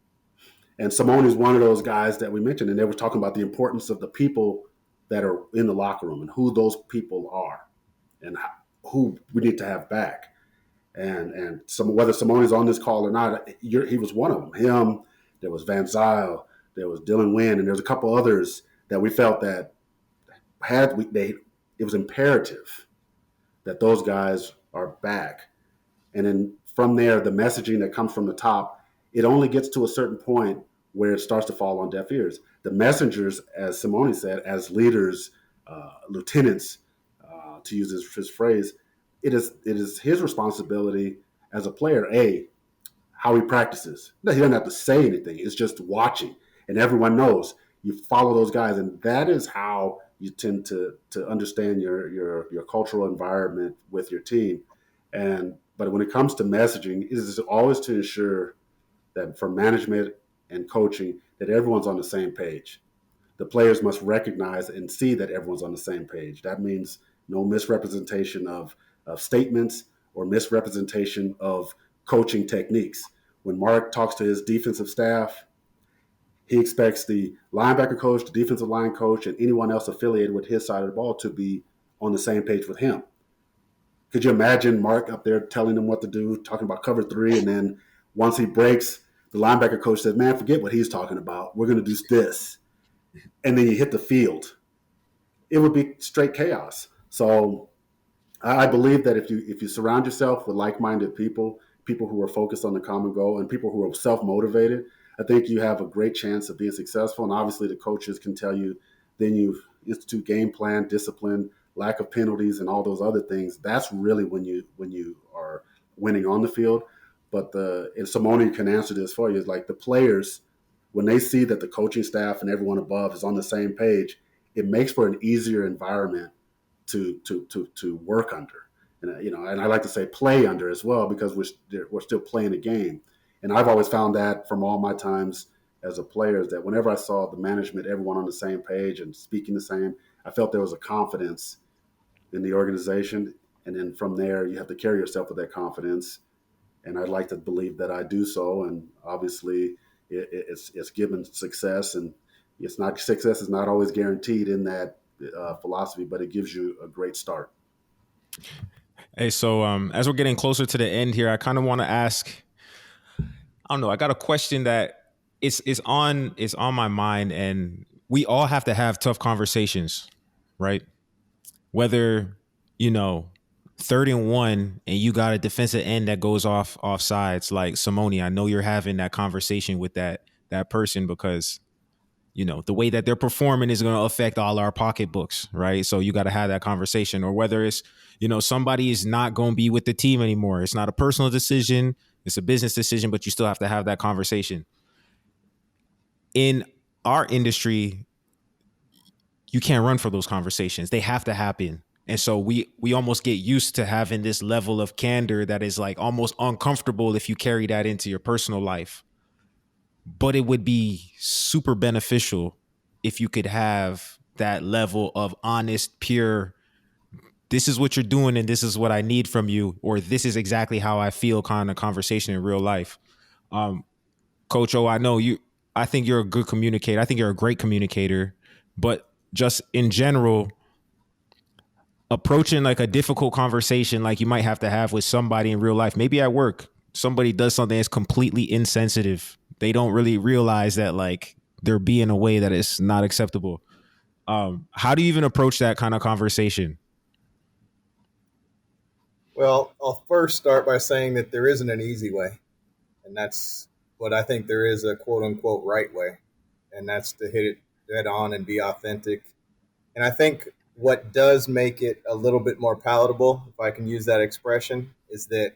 And Simoni is one of those guys that we mentioned, and they were talking about the importance of the people that are in the locker room and who those people are and who we need to have back. And whether Simoni's on this call or not, he was one of them. Him, there was Van Zyl, there was Dylan Wynn, and there's a couple others that we felt that it was imperative that those guys are back. And then from there, the messaging that comes from the top, it only gets to a certain point where it starts to fall on deaf ears. The messengers, as Simoni said, as leaders, lieutenants, to use his phrase, it is his responsibility as a player, how he practices. He doesn't have to say anything. It's just watching. And everyone knows you follow those guys. And that is how you tend to understand your cultural environment with your team. But when it comes to messaging, it is always to ensure that for management and coaching that everyone's on the same page. The players must recognize and see that everyone's on the same page. That means no misrepresentation of statements or misrepresentation of coaching techniques. When Mark talks to his defensive staff, he expects the linebacker coach, the defensive line coach, and anyone else affiliated with his side of the ball to be on the same page with him. Could you imagine Mark up there telling them what to do, talking about cover three, and then once he breaks, the linebacker coach says, man, forget what he's talking about. We're going to do this. And then you hit the field. It would be straight chaos. So I believe that if you surround yourself with like-minded people who are focused on the common goal, and people who are self-motivated, I think you have a great chance of being successful. And obviously the coaches can tell you, then you institute game plan, discipline, lack of penalties, and all those other things. That's really when you are winning on the field. But and Simoni can answer this for you, is like the players, when they see that the coaching staff and everyone above is on the same page, it makes for an easier environment to work under. And and I like to say play under as well, because we're still playing a game. And I've always found that from all my times as a player, is that whenever I saw the management, everyone on the same page and speaking the same, I felt there was a confidence in the organization. And then from there, you have to carry yourself with that confidence. And I'd like to believe that I do so. And obviously it's given success, and success is not always guaranteed in that philosophy, but it gives you a great start. Hey, so as we're getting closer to the end here, I kind of want to ask, I don't know, I got a question that is on my mind, and we all have to have tough conversations, right? Whether, 3rd and 1 and you got a defensive end that goes off sides, like Simoni, I know you're having that conversation with that person, because the way that they're performing is going to affect all our pocketbooks, right? So you got to have that conversation. Or whether it's, somebody is not going to be with the team anymore. It's not a personal decision. It's a business decision, but you still have to have that conversation. In our industry, you can't run for those conversations. They have to happen. And so we almost get used to having this level of candor that is like almost uncomfortable if you carry that into your personal life. But it would be super beneficial if you could have that level of honest, pure, this is what you're doing and this is what I need from you, or this is exactly how I feel kind of conversation in real life. Coach O, I think you're a good communicator. I think you're a great communicator, but just in general, approaching like a difficult conversation like you might have to have with somebody in real life, maybe at work, somebody does something that's completely insensitive. They don't really realize that like they're being a way that is not acceptable. How do you even approach that kind of conversation? Well, I'll first start by saying that there isn't an easy way. And that's what I think there is, a quote unquote right way. And that's to hit it dead on and be authentic. And I think what does make it a little bit more palatable, if I can use that expression, is that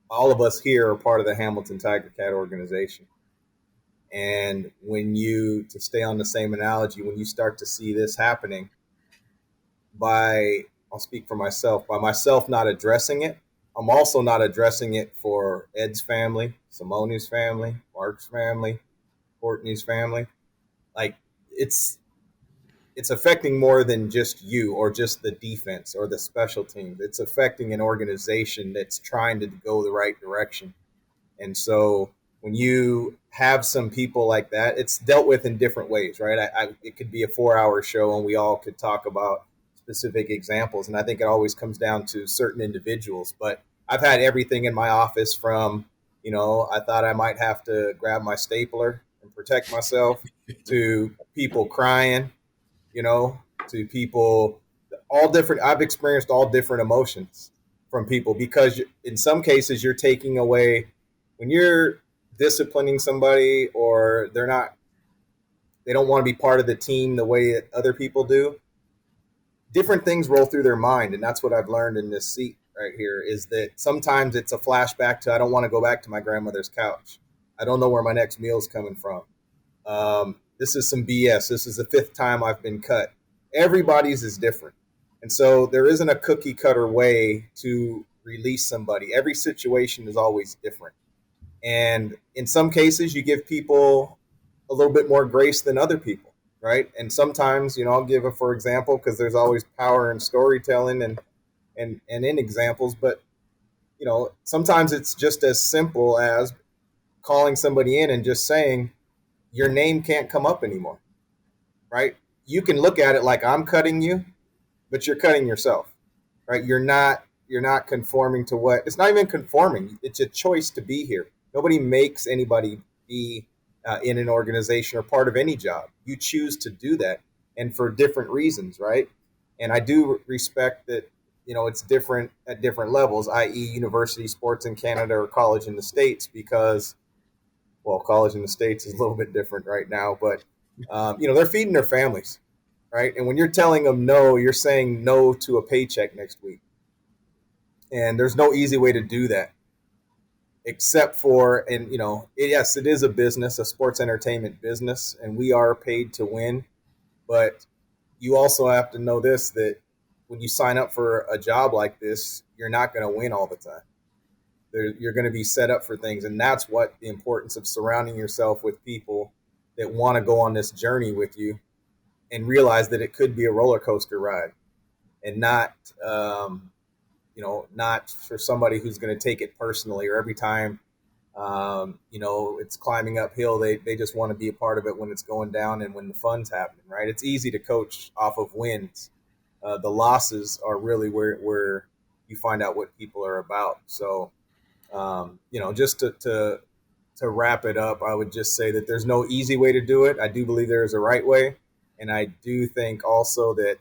all of us here are part of the Hamilton Tiger Cat organization. And to stay on the same analogy, when you start to see this happening, I'll speak for myself, by myself not addressing it, I'm also not addressing it for Ed's family, Simoni's family, Mark's family, Courtney's family. Like it's affecting more than just you or just the defense or the special teams. It's affecting an organization that's trying to go the right direction. And so when you have some people like that, it's dealt with in different ways, right? It could be a 4-hour show and we all could talk about specific examples. And I think it always comes down to certain individuals. But I've had everything in my office from, I thought I might have to grab my stapler and protect myself, to people crying, to people, all different. I've experienced all different emotions from people, because in some cases you're taking away, when you're disciplining somebody or they don't want to be part of the team the way that other people do, different things roll through their mind. And that's what I've learned in this seat right here, is that sometimes it's a flashback to, I don't want to go back to my grandmother's couch. I don't know where my next meal's coming from. This is some BS. This is the 5th time I've been cut. Everybody's is different. And so there isn't a cookie cutter way to release somebody. Every situation is always different. And in some cases, you give people a little bit more grace than other people, right? And sometimes, I'll give a for example, because there's always power in storytelling and in examples. But sometimes it's just as simple as calling somebody in and just saying your name can't come up anymore, right? You can look at it like I'm cutting you, but you're cutting yourself, right? You're not conforming to what, it's not even conforming. It's a choice to be here. Nobody makes anybody be in an organization or part of any job. You choose to do that, and for different reasons, right? And I do respect that, it's different at different levels, i.e., university sports in Canada or college in the States, because, well, college in the States is a little bit different right now, but they're feeding their families, right? And when you're telling them no, you're saying no to a paycheck next week. And there's no easy way to do that, except for, and yes, it is a business, a sports entertainment business, and we are paid to win. But you also have to know this, that when you sign up for a job like this, you're not going to win all the time. You're going to be set up for things. And that's what the importance of surrounding yourself with people that want to go on this journey with you and realize that it could be a roller coaster ride, and not, not for somebody who's going to take it personally, or every time, it's climbing uphill, they just want to be a part of it when it's going down and when the fun's happening, right? It's easy to coach off of wins. The losses are really where you find out what people are about. So, just to wrap it up, I would just say that there's no easy way to do it. I do believe there is a right way. And I do think also that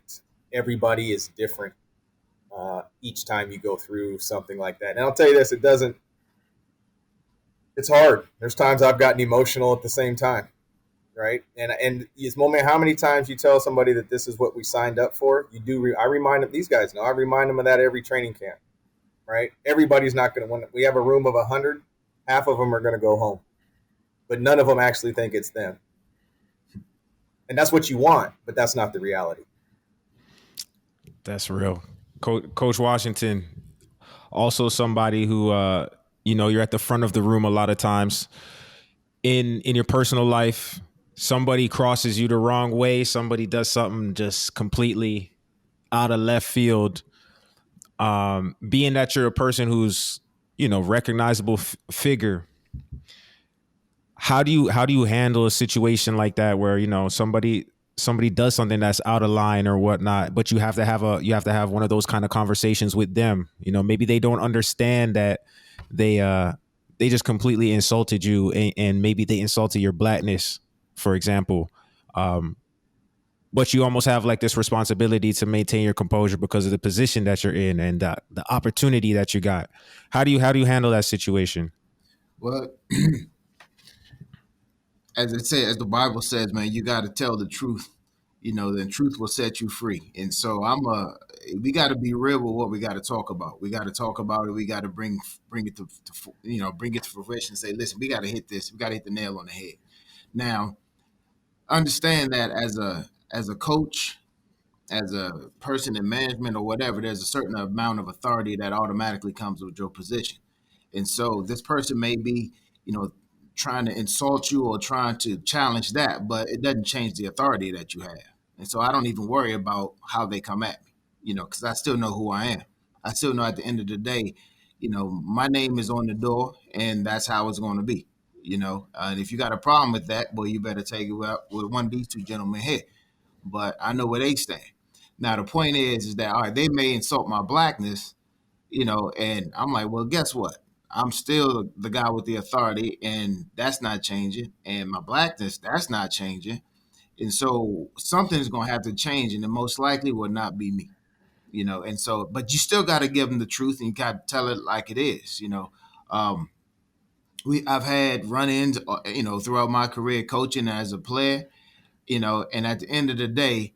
everybody is different each time you go through something like that. And I'll tell you this, it's hard. There's times I've gotten emotional at the same time, right? And it's moment, how many times you tell somebody that this is what we signed up for, I remind them, these guys know, I remind them of that every training camp, right? Everybody's not going to, when we have a room of 100, half of them are going to go home, but none of them actually think it's them. And that's what you want, but that's not the reality. That's real. Coach Washington, also somebody who, you're at the front of the room a lot of times in your personal life. Somebody crosses you the wrong way. Somebody does something just completely out of left field. Being that you're a person who's, recognizable figure, how do you handle a situation like that where, somebody does something that's out of line or whatnot, but you have to have one of those kind of conversations with them. Maybe they don't understand that they just completely insulted you, and maybe they insulted your blackness, for example. But you almost have like this responsibility to maintain your composure because of the position that you're in and the opportunity that you got. How do you handle that situation? Well, as the Bible says, man, you got to tell the truth. Then truth will set you free. And so we got to be real with what we got to talk about. We got to talk about it. We got to bring it to bring it to fruition and say, listen, we got to hit this. We got to hit the nail on the head. Now, understand that as a coach, as a person in management or whatever, there's a certain amount of authority that automatically comes with your position. And so this person may be, trying to insult you or trying to challenge that, but it doesn't change the authority that you have. And so I don't even worry about how they come at me, because I still know who I am. I still know at the end of the day, my name is on the door, and that's how it's going to be. And if you got a problem with that, well, you better take it with one of these two gentlemen here. But I know where they stand. Now the point is that all right, they may insult my blackness, and I'm like, well, guess what? I'm still the guy with the authority, and that's not changing. And my blackness, that's not changing. And so something's going to have to change, and it most likely will not be me. And so, but you still got to give them the truth, and you got to tell it like it is. Um, I've had run-ins, throughout my career coaching as a player, and at the end of the day,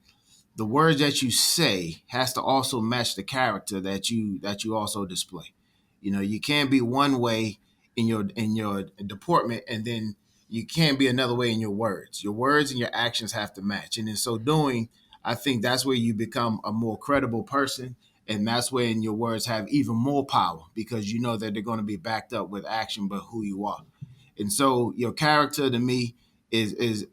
the words that you say has to also match the character that you also display. You can't be one way in your deportment, and then you can't be another way in your words. Your words and your actions have to match. And in so doing, I think that's where you become a more credible person. And that's when your words have even more power, because you know that they're going to be backed up with action, but who you are. And so your character to me is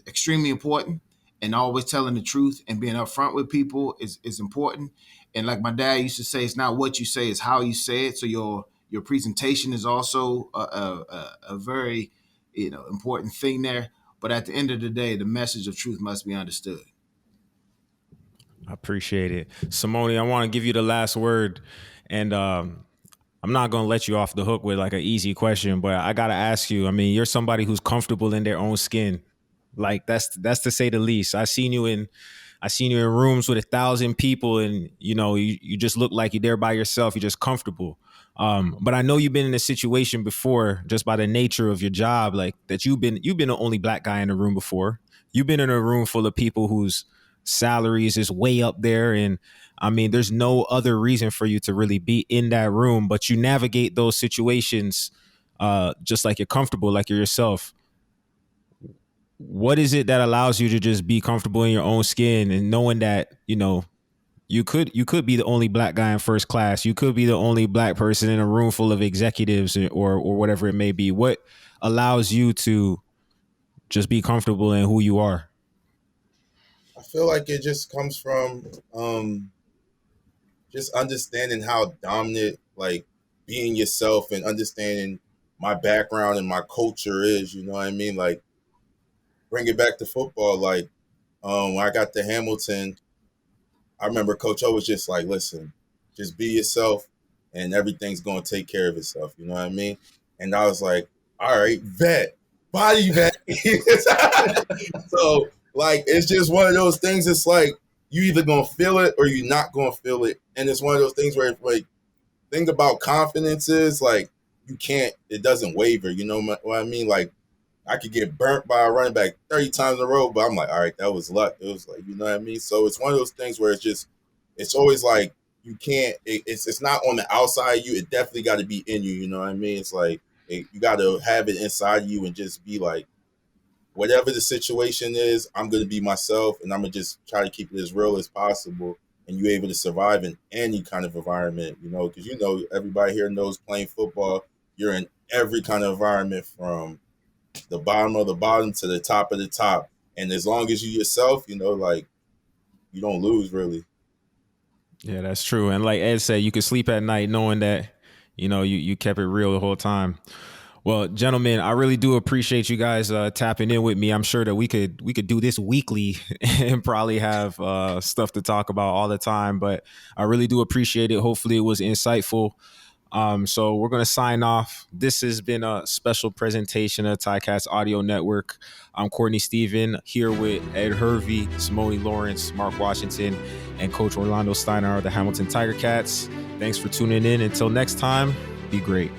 extremely important. And always telling the truth and being upfront with people is important. And like my dad used to say, it's not what you say, it's how you say it. So your presentation is also a very important thing there. But at the end of the day, the message of truth must be understood. I appreciate it. Simoni, I want to give you the last word. And I'm not going to let you off the hook with like an easy question, but I got to ask you, I mean, you're somebody who's comfortable in their own skin. Like that's to say the least. I seen you in rooms with 1,000 people, and you just look like you're there by yourself. You're just comfortable. But I know you've been in a situation before, just by the nature of your job, like that you've been the only black guy in the room before. You've been in a room full of people whose salaries is way up there, and I mean, there's no other reason for you to really be in that room, but you navigate those situations just like you're comfortable, like you're yourself. What is it that allows you to just be comfortable in your own skin and knowing that, you could be the only black guy in first class. You could be the only black person in a room full of executives or whatever it may be. What allows you to just be comfortable in who you are? I feel like it just comes from just understanding how dominant, like being yourself and understanding my background and my culture is, you know what I mean? Like bring it back to football. Like when I got to Hamilton, I remember Coach O was just like, listen, just be yourself and everything's going to take care of itself. You know what I mean? And I was like, all right, vet, body vet. So like, it's just one of those things. It's like, you either going to feel it or you're not going to feel it. And it's one of those things where like, thing about confidence is like, it doesn't waver. You know what I mean? Like, I could get burnt by a running back 30 times in a row, but I'm like, all right, that was luck. It was like, you know what I mean? So it's one of those things where it's always like, you can't, it's not on the outside of you. It definitely got to be in you. You know what I mean? It's like, you got to have it inside you and just be like, whatever the situation is, I'm going to be myself and I'm going to just try to keep it as real as possible. And you're able to survive in any kind of environment, because, everybody here knows playing football, you're in every kind of environment from the bottom of the bottom to the top of the top. And as long as you yourself, like you don't lose really. Yeah, that's true. And like Ed said, you can sleep at night knowing that, you kept it real the whole time. Well, gentlemen, I really do appreciate you guys tapping in with me. I'm sure that we could do this weekly and probably have stuff to talk about all the time, but I really do appreciate it. Hopefully it was insightful. So we're going to sign off. This has been a special presentation of Ticats Audio Network. I'm Courtney Stephen here with Ed Hervey, Simoni Lawrence, Mark Washington, and Coach Orlondo Steinauer of the Hamilton Tiger Cats. Thanks for tuning in. Until next time, be great.